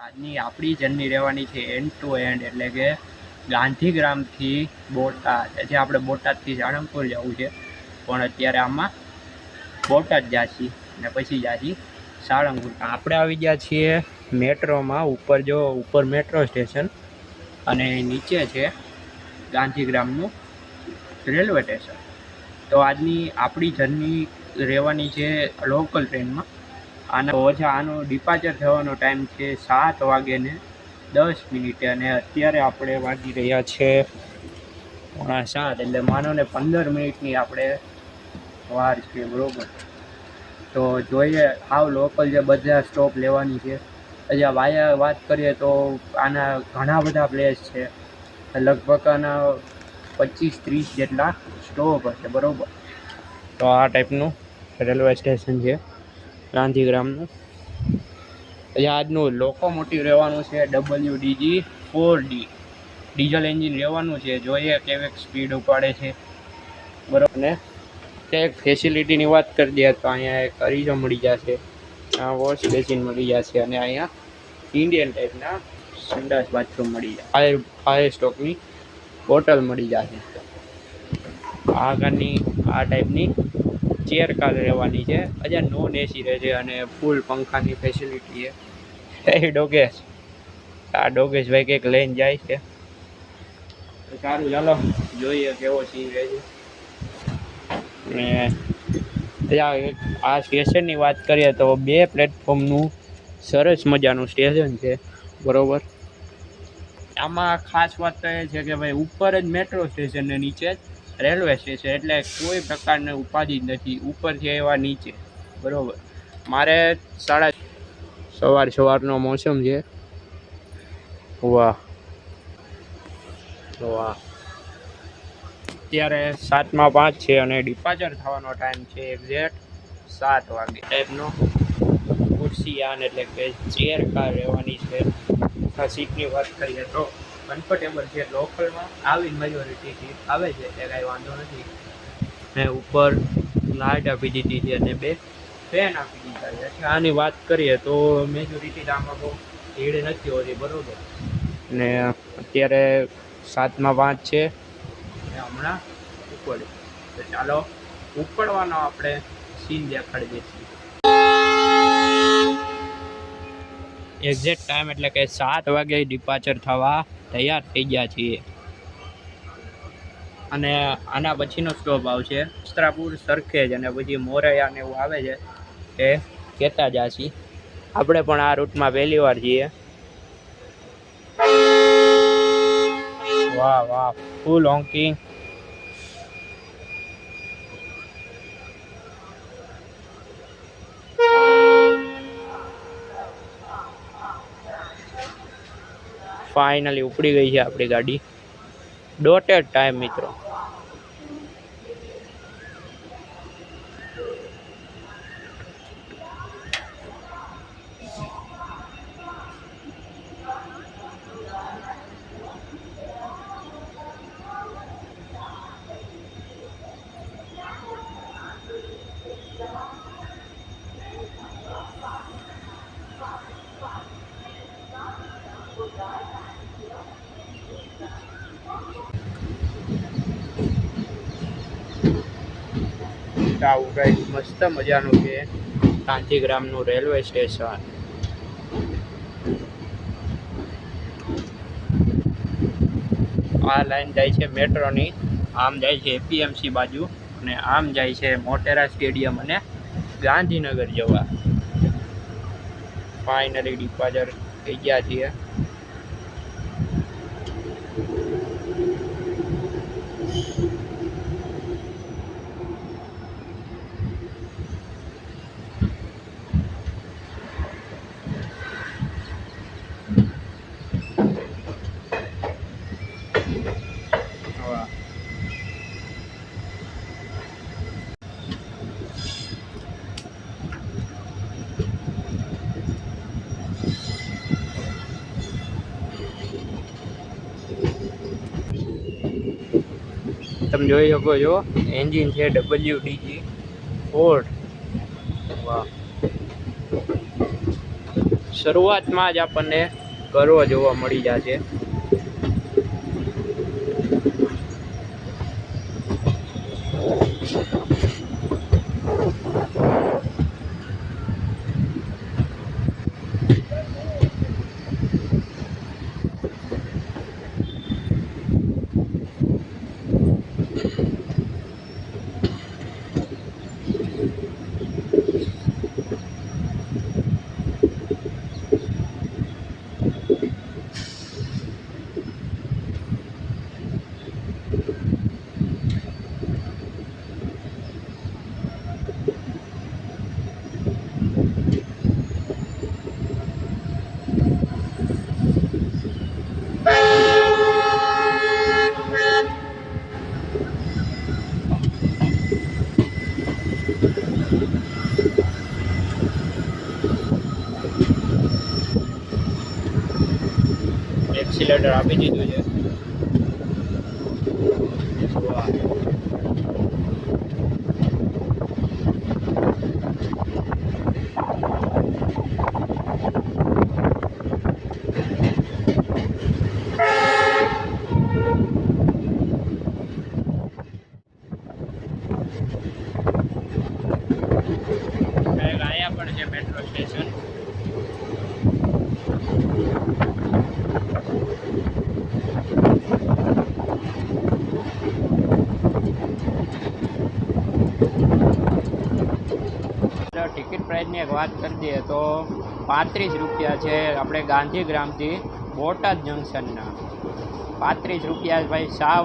આજની આપણી જર્ની રહેવાની છે એન્ડ ટુ એન્ડ, એટલે કે ગાંધીગ્રામથી બોટાદ. જે આપણે બોટાદથી સાળંગપુર જવું છે, પણ અત્યારે આમાં બોટાદ જાશી અને પછી જાશી સાળંગપુર. આપણે આવી ગયા છીએ મેટ્રોમાં. ઉપર જો, ઉપર મેટ્રો સ્ટેશન અને નીચે છે ગાંધીગ્રામનું રેલવે સ્ટેશન. તો આજની આપણી જર્ની રહેવાની છે લોકલ ટ્રેનમાં. આનો ડિપાર્ચર થવાનો ટાઈમ છે 7:10 અને અત્યારે આપણે વાગી રહ્યા છે 7:15 એટલે માનો ને 15 મિનિટની આપણે વાર છે, બરોબર. તો જોઈએ હાવ લોકલ જે બધા સ્ટોપ લેવાની છે. હજી વાયા વાત કરીએ તો આના ઘણા બધા પ્લેસ છે, લગભગ આના 25-30 જેટલા સ્ટોપ હશે, બરોબર. તો આ ટાઈપનું રેલવે સ્ટેશન છે ગાંધીગ્રામનું. આજનું લોકોમોટિવ રહેવાનું છે WDG-4D ડીઝલ એન્જિન રહેવાનું છે. જોઈએ કેવી સ્પીડ ઉપાડે છે, બરાબર. ને એક ફેસિલિટીની વાત કરી દઈએ તો અહીંયા એક અરીસો મળી જશે, આ વોશ બેસિન મળી જશે અને અહીંયા ઇન્ડિયન ટાઈપના સંડાસ બાથરૂમ મળી જાય, ફાયર સ્ટોકની બોટલ મળી જશે. આગળની આ ટાઈપની ચેર કાર રહેવાની છે. હજાર નોન એસી રહેશે અને ફૂલ પંખાની ફેસિલિટી છે. એ ડોગેશ, આ ડોગેશભાઈ કંઈક લઈને જાય છે. સારું, ચાલો જોઈએ કેવો સીન રહે છે. ને આ સ્ટેશનની વાત કરીએ તો 2 પ્લેટફોર્મનું સરસ મજાનું સ્ટેશન છે, બરોબર. આમાં ખાસ વાત તો એ છે કે ભાઈ ઉપર જ મેટ્રો સ્ટેશન ને નીચે જ રેલવે સ્ટેશન, એટલે કોઈ પ્રકારની ઉપાધિ નથી ઉપર છે એવા નીચે, બરોબર. મારે સવારનો મોસમ છે. વાહ વાહ. અત્યારે 7:05 છે અને ડિપાર્ચર થવાનો ટાઈમ છે એક્ઝેક્ટ 7 વાગે. ટાઈપનો ખુરશી આન એટલે કે ચેર કાર રહેવાની છે. સીટની વાત કરીએ તો કમ્ફર્ટેબલ છે. લોકલમાં આવી મેજોરિટી સીટ આવે છે એટલે કાંઈ વાંધો નથી. મેં ઉપર લાઇટ આપી દીધી છે અને 2 ફેન આપી દીધા છે. આની વાત કરીએ તો મેજોરિટી આમાં બહુ ભીડ નથી હોતી, બરાબર. ને અત્યારે 7:05 છે અને હમણાં ઉપડે. તો ચાલો ઉપડવાનો આપણે સીન દેખાડી દઈશું. એક્ઝેક્ટ ટાઈમ એટલે કે 7 વાગે ડિપાર્ચર થવા તૈયાર થઈ ગયા છીએ અને આના પછીનો સ્ટોપ આવશે વસ્ત્રાપુર, સરખેજ અને પછી મોરૈયા ને એવું આવે છે એ કહેતા જાશી. આપણે પણ આ રૂટમાં પહેલી વાર છીએ. વાહ વાહ, ફૂલ હોંકિંગ. ફાઇનલી ઉપડી ગઈ છે આપણી ગાડી. ડોટેડ ટાઈમ મિત્રો. આવું કંઈક મસ્ત મજાનું છે ગાંધીગ્રામનું રેલવે સ્ટેશન. આ લાઈન જાય છે મેટ્રોની, આમ જાય છે એપીએમસી બાજુ અને આમ જાય છે મોટેરા સ્ટેડિયમ અને ગાંધીનગર જવા. ફાઇનલી ડિપાર્ચર થઈ ગયા છીએ. તમે જોઈ શકો છો એન્જિન છે WDG-4. વાહ. શરૂઆતમાં જ આપણને ગર્વ જોવા મળી જશે. એક્સિલેટર આપી દીધું છે. વાહ. આયા પણ છે મેટ્રો સ્ટેશન. ટિકિટ પ્રાઇસની એક વાત કરી દઈએ તો 35 રૂપિયા છે આપણે ગાંધીગ્રામથી બોટાદ જંકશનના. 35 રૂપિયા ભાઈ સાવ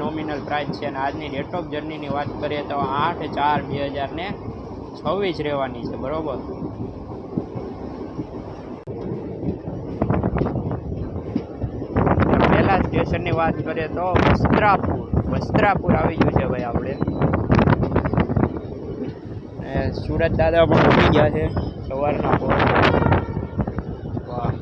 નોમિનલ પ્રાઇસ છે. અને આજની ડેટ ઓફ જર્નીની વાત કરીએ તો 8/4/2026 રહેવાની છે, બરોબર. પહેલા સ્ટેશનની વાત કરીએ તો વસ્ત્રાપુર આવી ગયું છે ભાઈ આપણે. સુરત દાદા પણ ઉઠી ગયા છે સવારના પોરમાં. વાહ.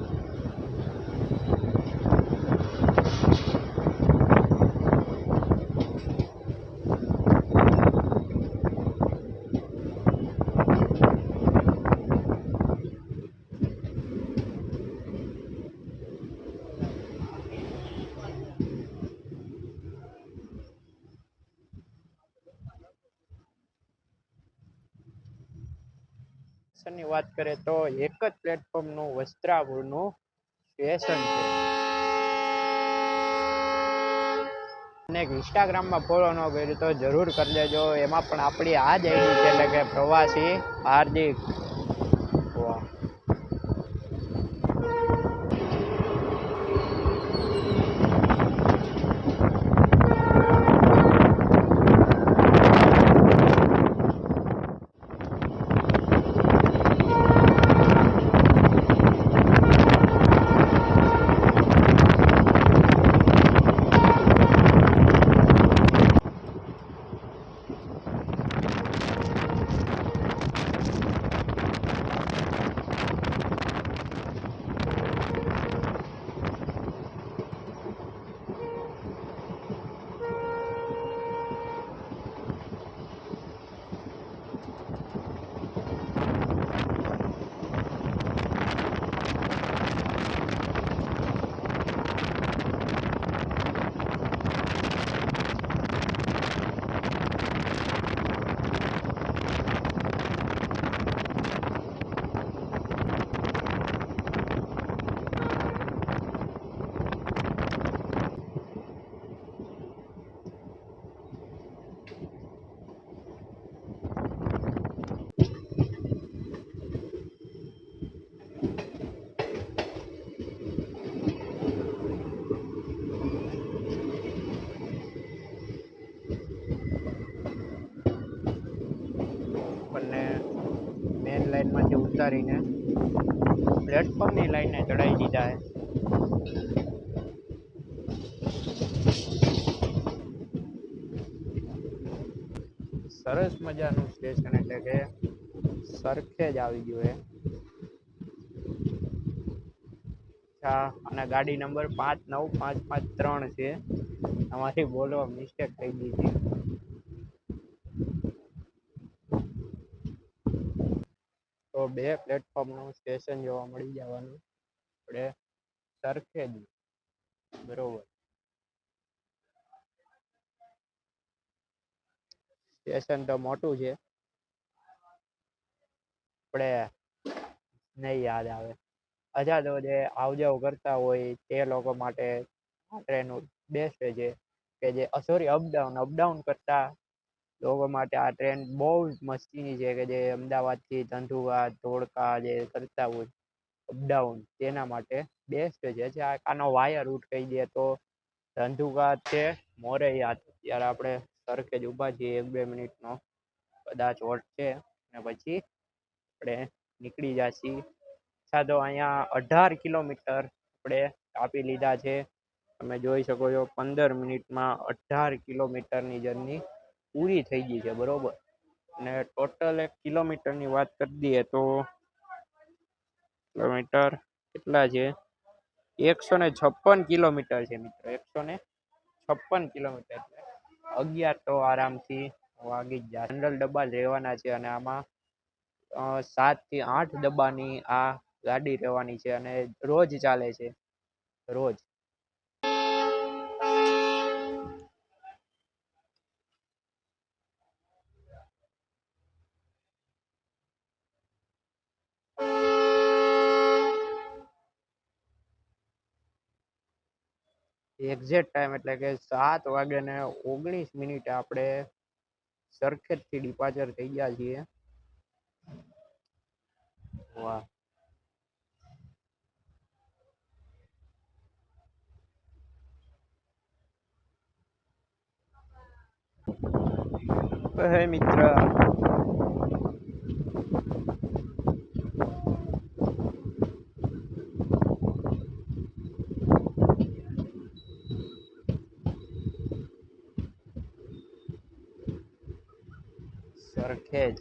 ની વાત કરીએ તો એક જ પ્લેટફોર્મનું વસ્ત્રાપુરનું સ્ટેશન છે. અને ઇન્સ્ટાગ્રામમાં ફોલો ન કર્યું તો જરૂર કરી લેજો. એમાં પણ આપણી આ જ આઈડી છે, એટલે કે પ્રવાસી હાર્દિક. મેન લાઈનમાંથી ઉતારીને પ્લેટફોર્મની લાઈને ચડાવી દીધા છે. સરસ મજાનું સ્ટેશન, એટલે કે સરખેજ આવી ગયું છે. અને ગાડી નંબર 59553 છે. અમારી બોલવા મિસ્ટેક થઈ ગઈ છે. તો 2 પ્લેટફોર્મનું સ્ટેશન જોવા મળી જવાનું આપણે સરખેજ, બરોબર. સ્ટેશન તો મોટું છે, આપણે નહીં યાદ આવે. અચ્છા, તો જે આવજાવ કરતા હોય તે લોકો માટે આ ટ્રેન બેસ્ટ છે. કે જે સોરી અપડાઉન કરતા લોકો માટે આ ટ્રેન બહુ જ મસ્તીની છે. કે જે અમદાવાદથી ધંધુકા ધોળકા જે કરતા હોય અપડાઉન, તેના માટે બેસ્ટ છે. આનો વાયા રૂટ કહી દે તો ધંધુકા છે મોરૈયા. ત્યારે આપણે સરખેજ ઊભા છીએ 1-2 મિનિટનો કદાચ હોલ્ટ છે, અને પછી આપણે નીકળી જઈએ. તો અહીંયા 18 કિલોમીટર આપણે કાપી લીધા છે. તમે જોઈ શકો છો 15 મિનિટમાં 18 કિલોમીટરની જર્ની પૂરી થઈ ગઈ છે, બરોબર. અને ટોટલ 1 કિલોમીટરની વાત કરી દઈએ તો કિલોમીટર કેટલા છે? 156 કિલોમીટર છે મિત્રો. 156 કિલોમીટર, 11 તો આરામથી વાગી જ જાય. જનરલ ડબ્બા લેવાના છે અને આમાં 7 થી 8 ડબ્બાની આ ગાડી રહેવાની છે અને રોજ ચાલે છે, રોજ. એક્ઝેક્ટ ટાઈમ એટલે કે 7:19 આપણે સરખેજથી ડિપાર્ચર થઈ ગયા છીએ. વાહ. હે મિત્ર, સરખેજ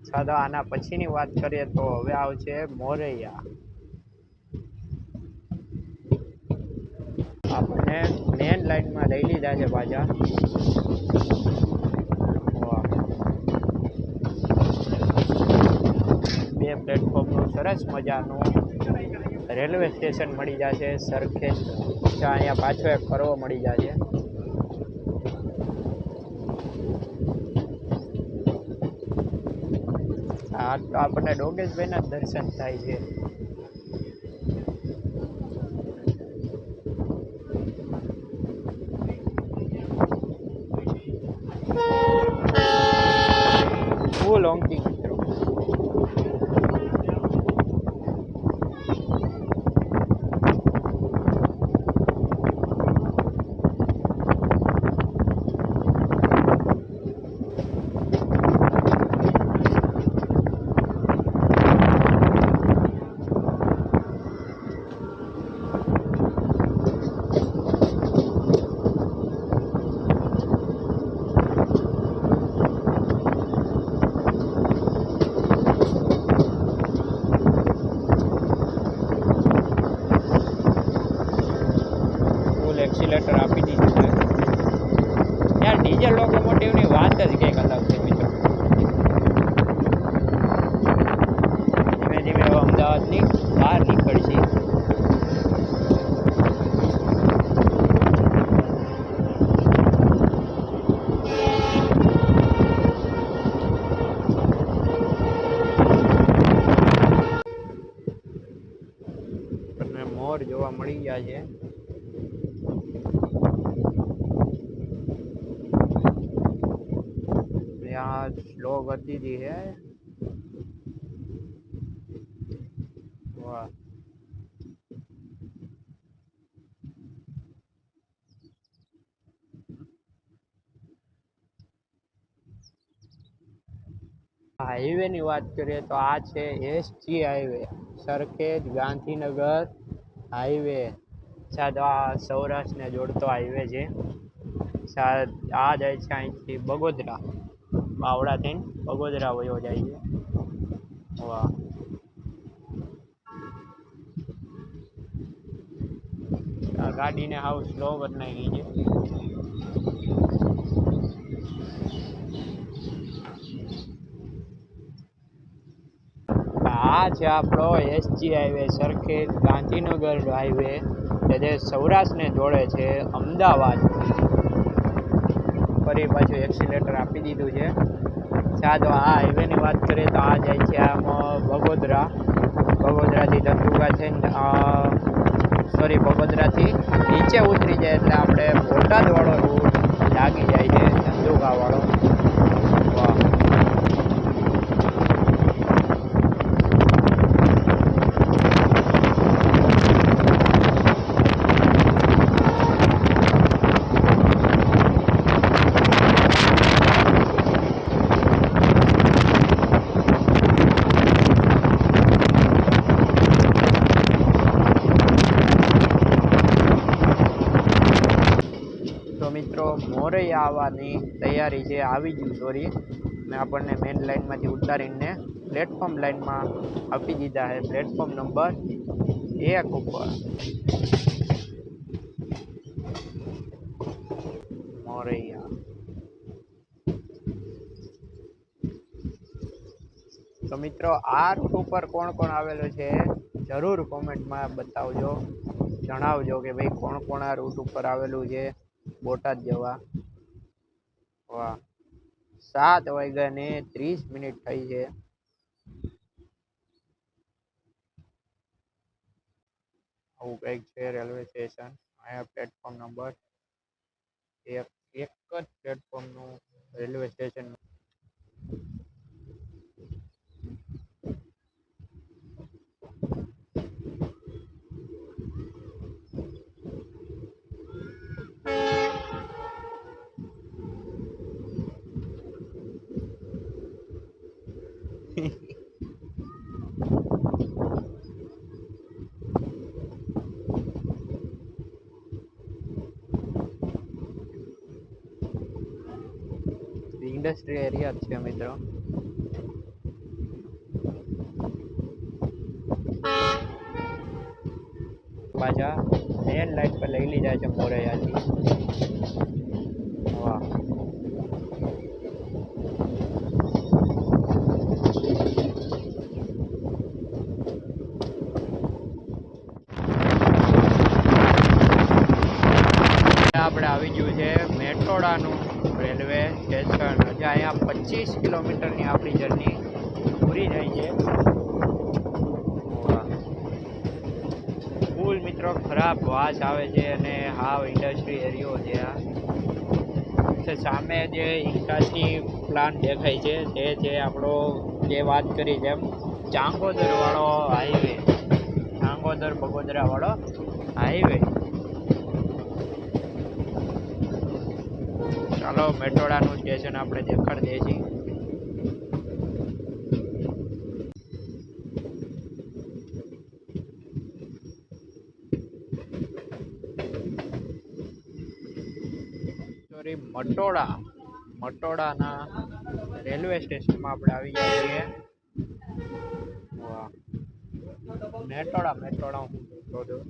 સાદો. આના પછીની વાત કરીએ તો હવે આવશે મોરૈયા. આપણે મેન લાઈનમાં લઈ લીધા છે પાછા. બે પ્લેટફોર્મનું સરસ મજાનું રેલવે સ્ટેશન મળી જશે સરખેજ. અહીંયા પાછો એક કરવો મળી જશે. આ તો આપણને ડોગેશભાઈના જ દર્શન થાય છે. ફૂલ હોંકિંગ મિત્રો. એક્સિલેટર આપી દીધું છે. યાર ડીઝલ લોકોમોટિવની વાત જ કંઈક અલગ છે મિત્રો. ધીમે ધીમે અમદાવાદની બહાર નીકળશે. તમને મોર જોવા મળી ગયા છે. यहाँ स्लो गति दी है. वाह. હાઈવે ની વાત કરીએ તો આ છે SG highway, Sarkhej Gandhinagar highway. સાદ આ સૌરાષ્ટ્રને જોડતો હાઈવે છે. સાદ આ જાય છે અહીંથી બગોદરા, બાવડા થઈને બગોદરા વયો જાય છે. વાહ. આ ગાડીને હાવ સ્લો કરી નાખી છે. આ છે આપણો SG highway, Sarkhej Gandhinagar highway, કે જે સૌરાષ્ટ્રને જોડે છે અમદાવાદ. ફરી પાછું એક્સિલેટર આપી દીધું છે. સાદો આ હાઈવેની વાત કરીએ તો આ જાય છે આમ બગોદરા. બગોદરાથી ધંધુકા થઈને બગોદરાથી નીચે ઉતરી જાય એટલે આપણે બોટાદવાળો રૂટ લાગી જાય છે, ધંધુકાવાળો. વાહ. તો મિત્રો મોરૈયા આવવાની તૈયારી છે, આવી ગયું સોરી, ને આપણને મેઇન લાઇનમાંથી ઉતારીને પ્લેટફોર્મ લાઇનમાં આપી દીધા છે, પ્લેટફોર્મ નંબર 1 ઉપર મોરૈયા. તો મિત્રો આ રૂટ ઉપર કોણ કોણ આવેલું છે જરૂર કોમેન્ટમાં બતાવજો, જણાવજો કે ભાઈ કોણ કોણ આ રૂટ ઉપર આવેલું છે બોટાદ જવા. વાહ, 7:30 થઈ છે. આવું કંઈક છે રેલવે સ્ટેશન. અહીંયા પ્લેટફોર્મ નંબર એક જ પ્લેટફોર્મનું રેલવે સ્ટેશન. ઇન્ડસ્ટ્રી એરિયા જ છે મિત્રો. પાછા મેન લાઈન પર લઈ લીધા છે મોરૈયાથી. વાહ, આપણે આવી ગયું છે મેટોડાનું રેલવે સ્ટેશન. હજી અહીંયા 25 કિલોમીટરની આપણી જર્ની પૂરી થઈ છે. ફૂલ મિત્રો ખરાબ વાસ આવે છે અને હાવ ઇન્ડસ્ટ્રી એરિયો છે આ. સામે જે ઇન્ટાસી પ્લાન્ટ દેખાય છે તે છે આપણો, જે વાત કરી જેમ ચાંગોદર વાળો હાઈવે, ચાંગોદર બગોદરા વાળો હાઈવે. ચાલો મેટોડાનું સ્ટેશન આપણે દેખાડી દઈએ છીએ. સોરી, મટોડાના રેલવે સ્ટેશનમાં આપણે આવી ગયા છીએ. વાહ, મેટોડા હું શોધું.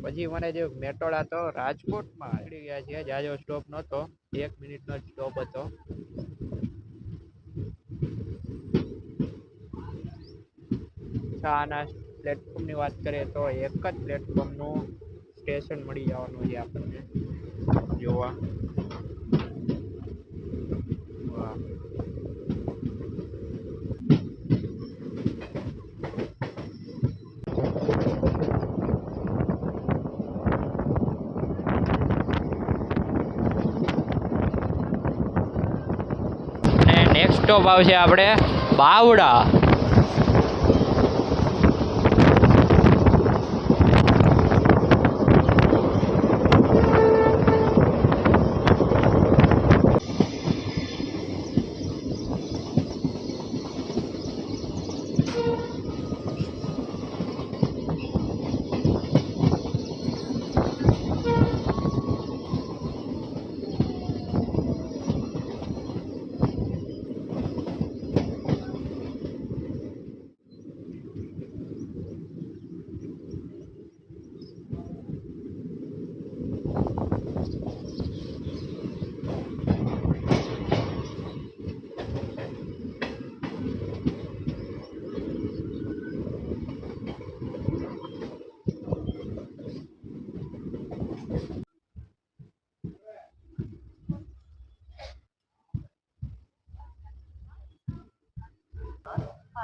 પછી મને જે મેટોડા તો રાજકોટમાં ચડી ગયા છે, જાજો સ્ટોપ નહોતો, 1 મિનિટનો સ્ટોપ હતો. આના પ્લેટફોર્મની વાત કરીએ તો એક જ પ્લેટફોર્મનું સ્ટેશન મળી જવાનું છે આપણને જોવા. વાહ, અને નેક્સ્ટ સ્ટોપ આવશે આપણે બાવડા.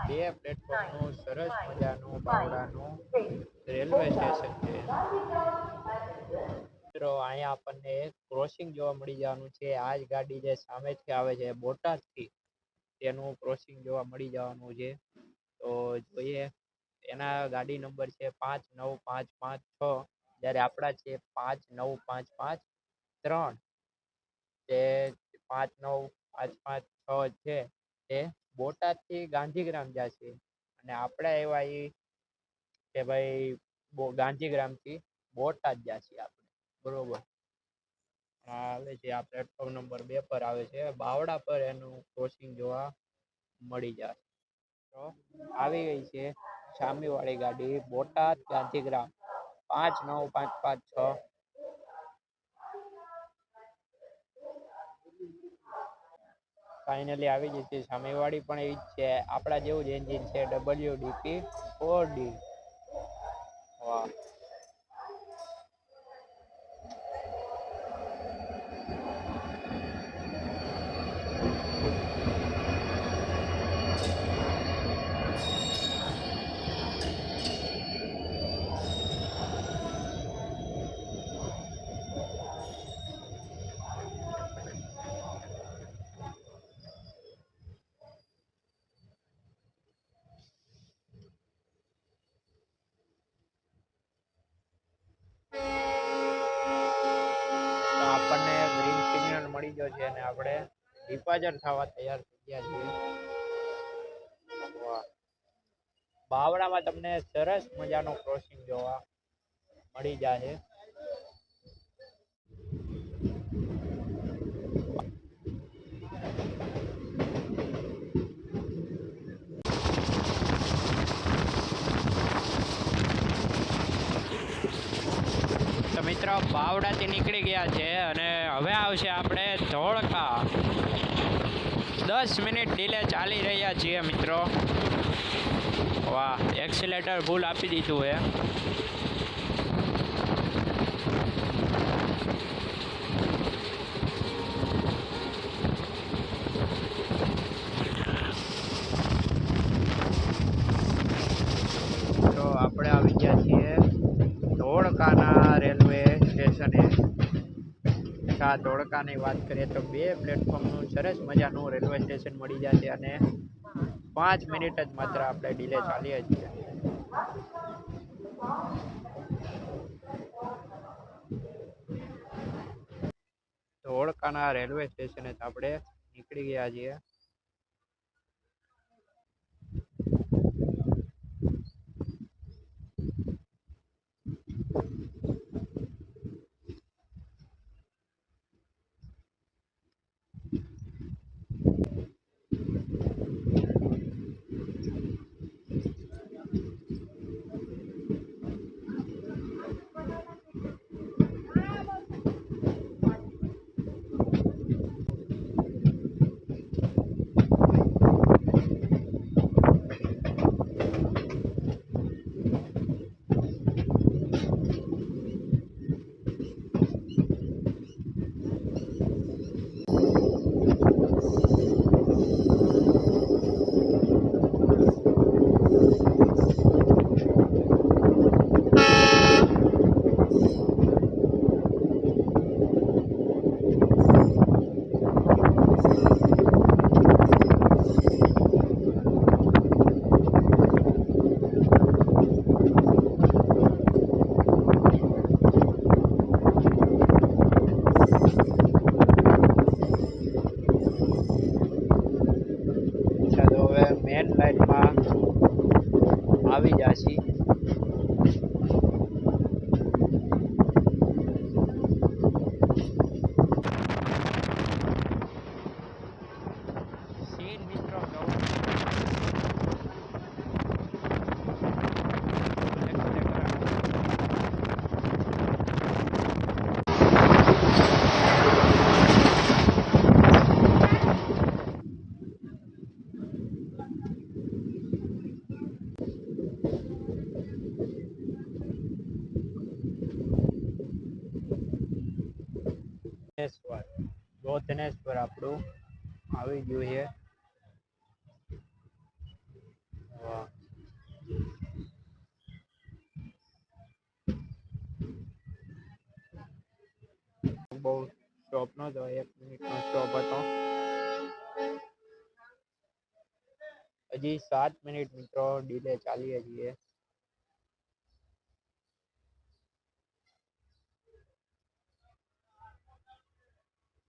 બે પ્લેટફોર્મનું સરસ મજાનું બાવડાનું રેલવે સ્ટેશન છે. મિત્રો અહીંયા આપણને ક્રોસિંગ જોવા મળી જવાનું છે. આ જ ગાડી જે સામેથી આવે છે બોટાદથી, તેનું ક્રોસિંગ જોવા મળી જવાનું છે. તો જોઈએ, એના ગાડી નંબર છે 59556, જ્યારે આપણા છે 59553. તે 59556 છે તે બોટાદથી ગાંધીગ્રામ જશે, અને આપણે એવા કે ભાઈ ગાંધીગ્રામથી બોટાદ જશે આપણે, બરોબર. આ આવે છે આ પ્લેટફોર્મ નંબર 2 પર આવે છે બાવડા પર એનું ક્રોસિંગ જોવા મળી જાય તો આવી ગઈ છે સામેવાળી ગાડી બોટાદ ગાંધીગ્રામ 59556 ફાઇનલી આવી ગઈ છે સામેવાળી પણ એવી જ છે આપણા જેવું જ એન્જિન છે WDP 4D વાહ તો આપણને ગ્રીન સિગ્નલ મળી ગયો છે અને આપણે ડિપાર્ચર થવા તૈયાર થઈ ગયા છીએ વાહ બાવડામાં તમને સરસ મજાનું ક્રોસિંગ જોવા મળી જાય તો મિત્રો બાવડાથી નીકળી ગયા છે અને હવે આવશે આપણે ધોળકા 10 મિનિટ ડીલે ચાલી રહ્યા છીએ મિત્રો વાહ એક્સિલેટર ફૂલ આપી દીધું હે તો આપણે આવી ગયા છીએ ધોળકાના રેલવે સ્ટેશને આ ધોળકાની વાત કરીએ તો 2 પ્લેટફોર્મનું સરસ મજાનું રેલવે સ્ટેશન મળી જાય છે અને 5 મિનિટ જ માત્ર આપણે ડીલે ચાલીએ છીએ ધોળકાના રેલવે સ્ટેશને આપણે નીકળી ગયા છીએ ચાલો હવે મેન લાઇનમાં આવી જાશી સીન મિત્રો ગોધનેશ્વર આપણું આવી ગયું છે વાહ બહુ સ્ટોપ નો હતો 1 મિનિટનો સ્ટોપ હતો હજી 7 મિનિટ મિત્રો ડીલે ચાલીએ છીએ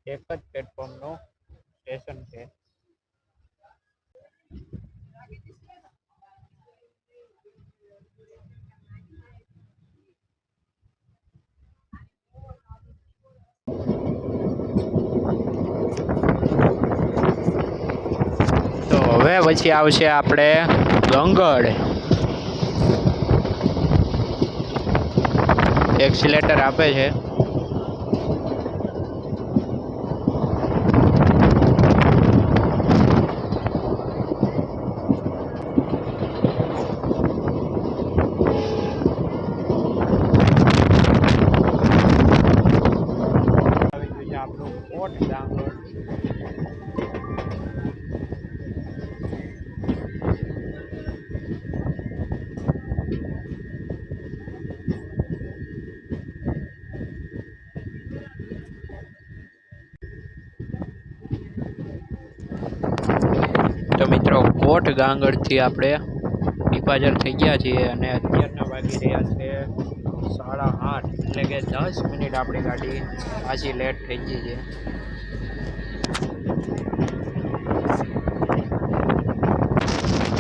એક જ પ્લેટફોર્મનું સ્ટેશન છે તો હવે પછી આવશે આપણે ગંગડ. એક્સિલેટર આપે છે. આપણું કોટ ગાંગડ. તો મિત્રો કોટ ગાંગડથી આપણે ડિપાર્ચર થઈ ગયા છીએ અને અત્યારના વાગી રહ્યા છે 8:30, એટલે કે 10 મિનિટ આપણી ગાડી પાછી લેટ થઈ ગઈ છે.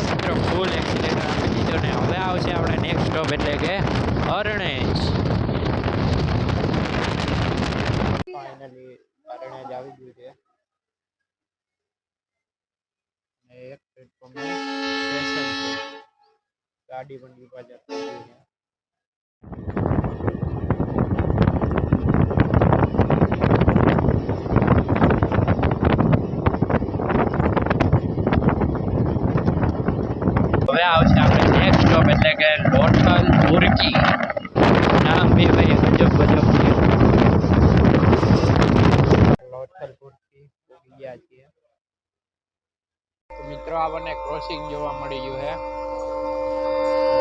મિત્રો ફૂલ એક્સિલેટર આપી દીધો ને હવે આવશે આપણે નેક્સ્ટ સ્ટોપ એટલે કે અરણેજ. ફાઇનલી અરણેજ આવી ગયું છે. એક પ્લેટફોર્મ સ્ટેશન છે. ગાડી પણ ડિપાર્ચર થઈ ગઈ છે. હવે આવશે આપણે નેક્સ્ટ સ્ટોપ એટલે કે લોથલ ભુરકી. નામ બી ભાઈ ગજબ છે. લોથલ ભુરકી પહોંચી ગયા છીએ. તો મિત્રો આપણને ક્રોસિંગ જોવા મળી ગયું છે.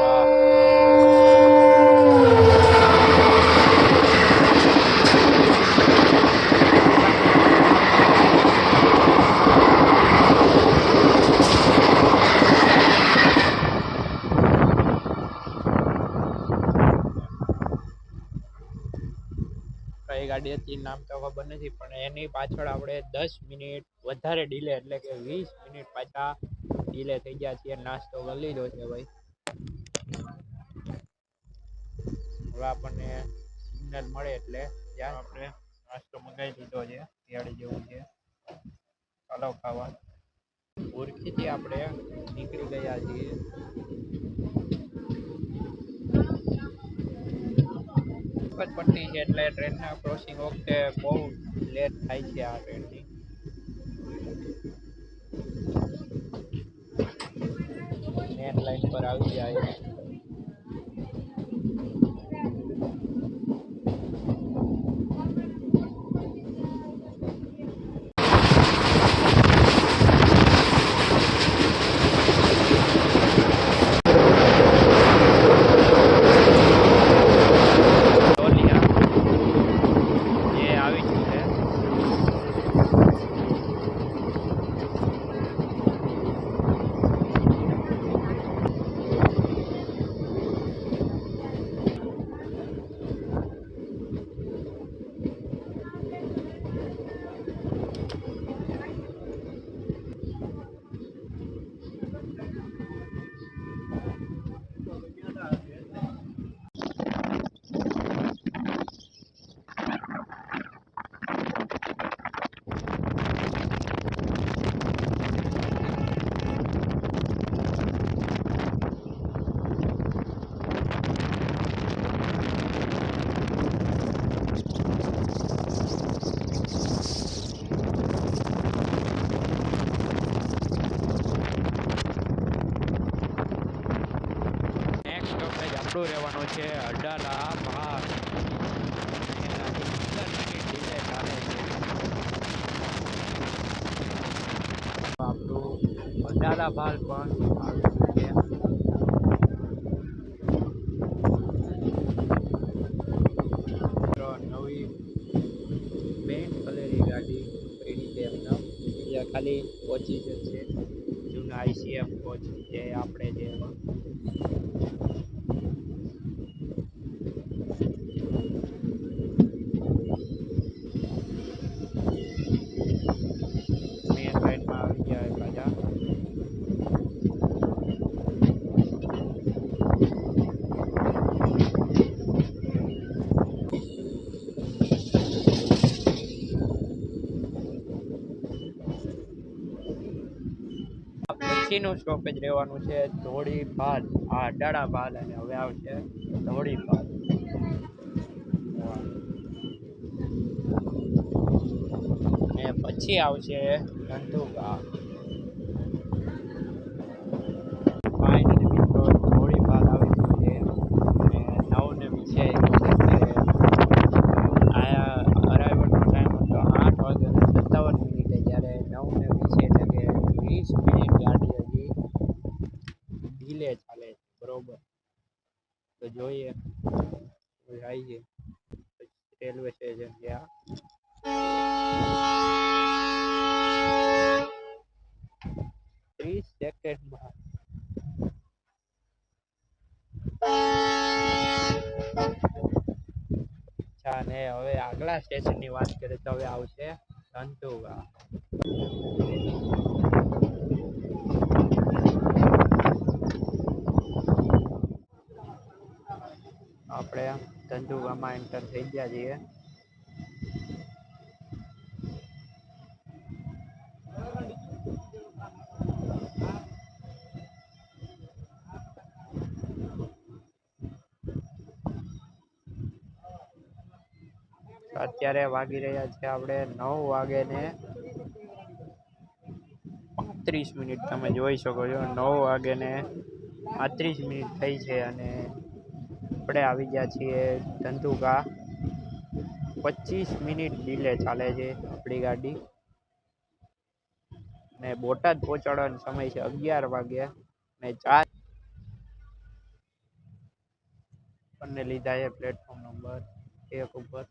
વાહ. કઈ ગાડી હતી નામ તો ખબર નથી, પણ એની પાછળ આપણે 10 મિનિટ વધારે ડીલે એટલે કે 20 મિનિટ પાછા ડીલે થઈ ગયા છીએ. નાસ્તો કરી લીધો છે ભાઈ. હવે આપણને સિગ્નલ મળે એટલે ત્યાં આપણે નાસ્તો મંગાવી લીધો છે. દિવાળી જેવું છે, ચાલો ખાવા. ભુરકીથી આપણે નીકળી ગયા છીએ. પટ્ટી છે એટલે ટ્રેનના ક્રોસિંગ વખતે બહુ લેટ થાય છે આ ટ્રેનની. મેન લાઈન પર આવી જાય. આપણું રહેવાનું છે અડાલા ભાલ. આપણું અડાલા ભાલ પણ નવી પેન્ટ કલરની ગાડી પડી છે એમના. બીજા ખાલી પહોંચી જશે જૂના આઈસીએફ કોચ જે આપણે જે પછીનું સ્ટોપેજ રહેવાનું છે ધોળીપાલ. આ અડાળાપાલ અને હવે આવશે ધોળીપાલ. ને પછી આવશે ધંધુકા. ફાઇનલી મિત્રો ધોળીપાલ આવી ગયું છે. અને નવને વિશે અરાઇવલનો ટાઈમ હતો 8:57 જ્યારે 9:20 એટલે કે 20 મિનિટ ગાડી હજી ડીલે ચાલે છે. બરોબર, તો જોઈએ આવી છે રેલવે સ્ટેશન ત્યાં 30 સેકન્ડમાં. અને હવે આગલા સ્ટેશનની વાત કરીએ તો હવે આવશે ધંધુકા. આપણે ધંધુકામાં એન્ટર થઈ ગયા છીએ. અત્યારે વાગી રહ્યા છે આપણે 9:35. તમે જોઈ શકો છો 9:35 થઈ છે અને આપણે આવી ગયા છીએ ધંધુકા. 25 મિનિટ ડીલે ચાલે છે આપણી ગાડી. ને બોટાદ પહોંચાડવાનો સમય છે 11 વાગ્યા ને 4 અને લીધા છે પ્લેટફોર્મ નંબર 1 ઉપર.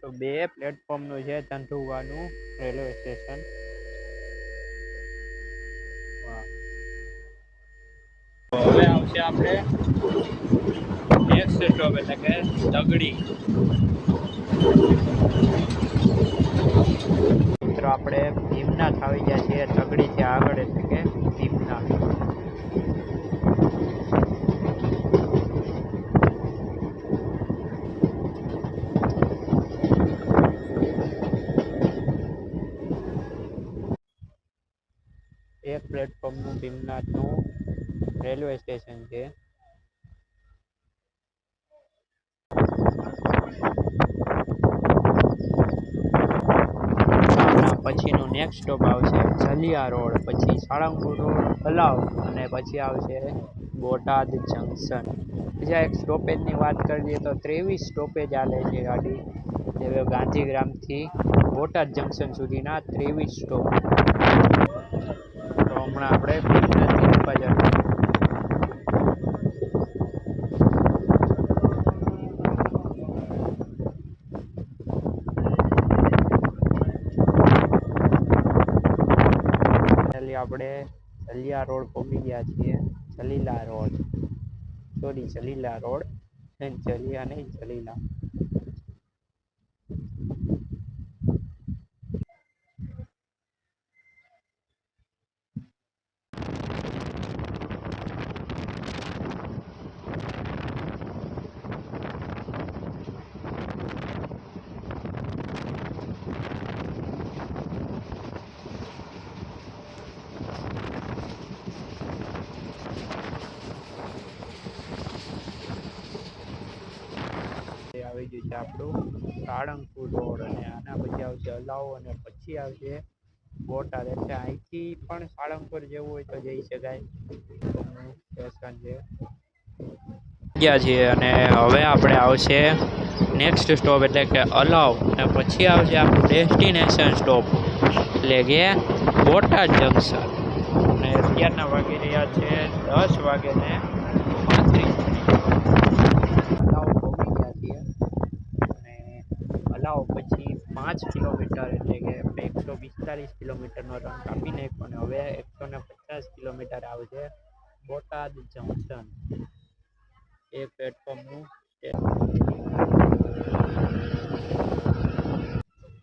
તો 2 પ્લેટફોર્મનું છે ધંધુકાનું રેલવે સ્ટેશન. હવે આવશે આપણે નેક્સ્ટ સ્ટોપ એટલે કે તગડી. મિત્રો આપણે ભીમનાથ આવી ગયા છીએ તગડીથી આગળ એટલે કે ભીમનાથ. એક પ્લેટફોર્મનું ભીમનાથનું રેલવે સ્ટેશન છે. પછીનું નેક્સ્ટ સ્ટોપ આવશે જલિયા રોડ, પછી સાળંગપુર રોડ, અલાવ અને પછી આવશે બોટાદ જંકશન. બીજા એક સ્ટોપેજની વાત કરીએ તો 23 સ્ટોપેજ આલે છે ગાડી. જે ગાંધીગ્રામથી બોટાદ જંકશન સુધીના 23 સ્ટોપ. તો હમણાં આપણે ભીમનાથથી નીકળવા જવાનું. આપણે જલિયા રોડ પહોંચી ગયા છીએ. જલીલા રોડ, જલિયા નહીં જલીલા. આવી ગયું છે આપણું સાળંગપુર રોડ અને આના પછી આવશે અલાવ અને પછી આવશે બોટાદ. એટલે અહીંથી પણ સાળંગપુર જવું હોય તો જઈ શકાય. સ્ટેશન છે ગયા છીએ અને હવે આપણે આવશે નેક્સ્ટ સ્ટોપ એટલે કે અલાવ અને પછી આવશે આપણું ડેસ્ટિનેશન સ્ટોપ એટલે કે બોટાદ જંકશન. અને અત્યારના વાગી રહ્યા છે 10:35. અલાવ પછી 5 કિલોમીટર એટલે કે 145 કિલોમીટરનો રન કાપી નાખ્યો અને હવે 150 કિલોમીટર આવશે બોટાદ જંકશન. એક પ્લેટફોર્મનું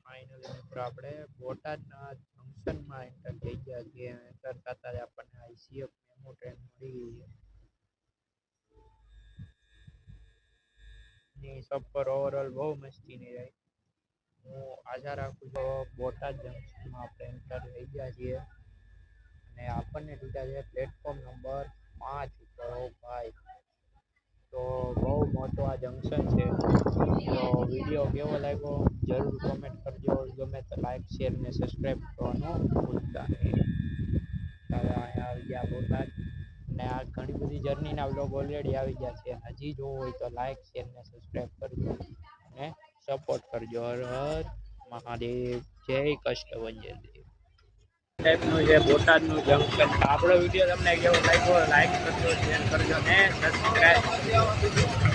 ફાઇનલી મિત્રો આપણે બોટાદના જંકશનમાં એન્ટર થઈ ગયા છીએ. એન્ટર થતા જ આપણને આઈસીએફ મેમો ટ્રેન મળી ગઈ છે. ની સફર ઓવરઓલ બહુ મસ્તીની રહી. હું આશા રાખું છું બોટાદ જંકશનમાં આપણે એન્ટર થઈ ગયા છીએ અને આપણને લીધા છે પ્લેટફોર્મ નંબર 5 ઉપર. ભાઈ તો બહુ મોટું આ જંકશન છે. તો વિડીયો કેવો લાગ્યો જરૂર કોમેન્ટ કરજો. ગમે તો લાઈક શેર ને સબસ્ક્રાઈબ કરવાનું ભૂલતા નહીં. અહીંયા આવી ગયા બોટાદ ને આ ઘણી બધી જર્નીના વ્લોગ ઓલરેડી આવી ગયા છે. હજી જોવું હોય તો લાઈક શેર ને સબસ્ક્રાઈબ કરજો અને સપોર્ટ કરજો. હર હર મહાદેવ. જય કષ્ટભંજન દેવ. ટાઈપનું છે બોટાદનું જંકશન. આપણો વિડીયો તમને કેવો લાગ્યો લાઈક કરજો, શેર કરજો ને સબસ્ક્રાઈબ કરજો.